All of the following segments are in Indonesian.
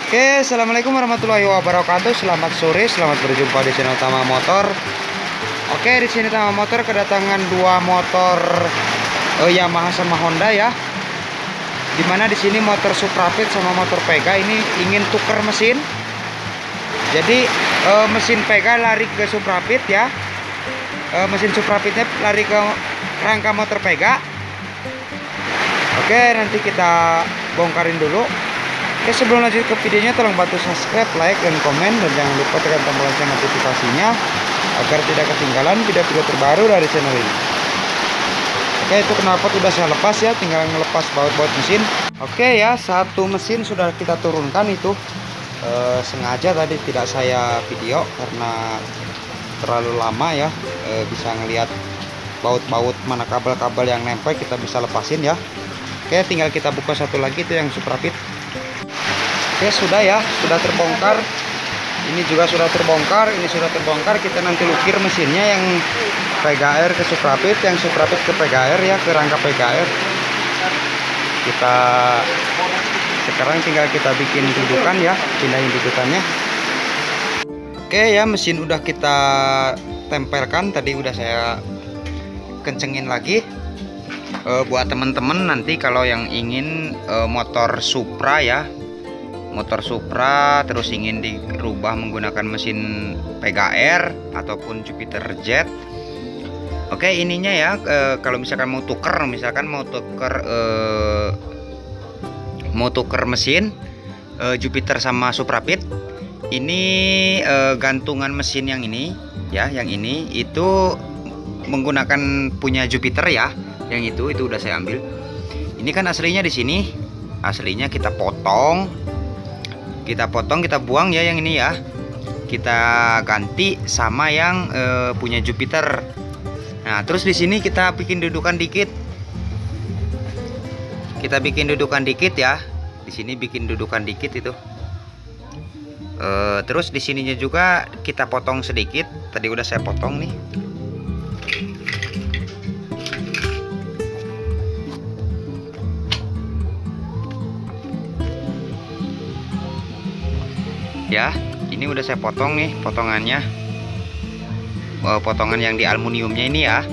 Oke, assalamualaikum warahmatullahi wabarakatuh. Selamat sore, selamat berjumpa di channel Tama Motor. Oke, di sini Tama Motor kedatangan dua motor Yamaha sama Honda ya. Dimana di sini motor Suprapit sama motor Pega ini ingin tuker mesin. Jadi mesin Pega lari ke Suprapit ya. Mesin Suprapitnya lari ke rangka motor Pega. Oke, nanti kita bongkarin dulu. Oke, sebelum lanjut ke videonya, tolong bantu subscribe, like, dan komen, dan jangan lupa tekan tombol lonceng notifikasinya agar tidak ketinggalan video-video terbaru dari channel ini. Oke, itu knalpot udah saya lepas ya, tinggal ngelepas baut-baut mesin. Oke ya, satu mesin sudah kita turunkan itu. Sengaja tadi tidak saya video karena terlalu lama ya, bisa ngelihat baut-baut mana kabel-kabel yang nempel kita bisa lepasin ya. Oke, tinggal kita buka satu lagi itu yang Suprapit. Oke, sudah ya, sudah terbongkar. Ini juga sudah terbongkar, ini sudah terbongkar. Kita nanti lukir mesinnya yang Pega Air ke Suprapit, yang Suprapit ke Pega Air ya, ke rangka Pega Air. Kita sekarang tinggal kita bikin dudukan ya, pindahin dudukannya. Oke ya, mesin udah kita tempelkan, tadi udah saya kencengin lagi. Buat teman-teman nanti kalau yang ingin motor Supra ya, motor Supra terus ingin dirubah menggunakan mesin Pega Air ataupun Jupiter Jet. Oke, ininya ya, kalau misalkan mau tuker mesin Jupiter sama Suprapit, ini gantungan mesin yang ini ya, yang ini itu menggunakan punya Jupiter ya, yang itu udah saya ambil. Ini kan aslinya di sini, aslinya kita potong, kita buang ya, yang ini ya kita ganti sama yang punya Jupiter. Nah, terus di sini kita bikin dudukan dikit, ya, di sini bikin dudukan dikit itu. Terus di sininya juga kita potong sedikit, tadi udah saya potong nih. Ya, ini udah saya potong nih potongannya, potongan yang di aluminiumnya ini ya,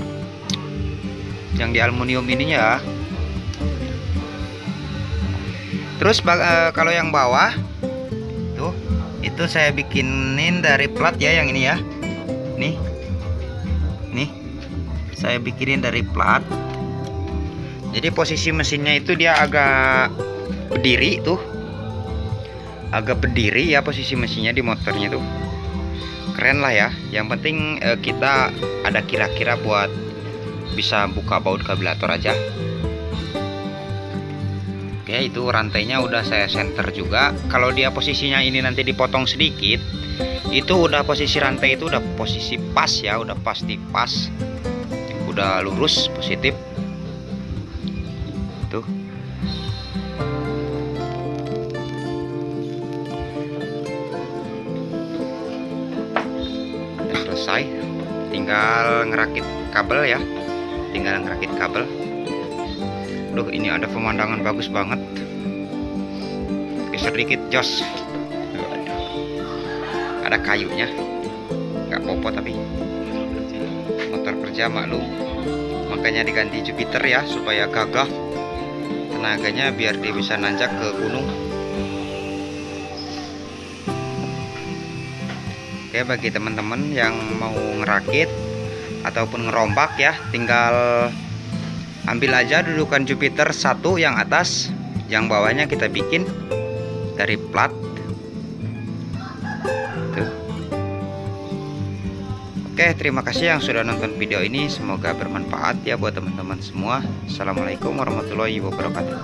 yang di aluminium ininya ya. Terus kalau yang bawah tuh, itu saya bikinin dari plat ya, yang ini ya, nih saya bikinin dari plat. Jadi posisi mesinnya itu dia agak berdiri tuh, agak berdiri ya posisi mesinnya di motornya tuh. Keren lah ya, yang penting kita ada kira-kira buat bisa buka baut karburator aja. Oke, itu rantainya udah saya senter juga. Kalau dia posisinya ini nanti dipotong sedikit, itu udah posisi rantai itu udah posisi pas ya, udah pasti pas, udah lurus positif tuh. Selesai, tinggal ngerakit kabel ya, Duh, ini ada pemandangan bagus banget, geser dikit jos, ada kayunya, nggak popo tapi motor kerja maklum, makanya diganti Jupiter ya supaya gagah tenaganya, biar dia bisa nanjak ke gunung. Oke, bagi teman-teman yang mau ngerakit ataupun ngerombak ya, tinggal ambil aja dudukan Jupiter satu yang atas, yang bawahnya kita bikin dari plat tuh. Oke, terima kasih yang sudah nonton video ini, semoga bermanfaat ya buat teman-teman semua. Assalamualaikum warahmatullahi wabarakatuh.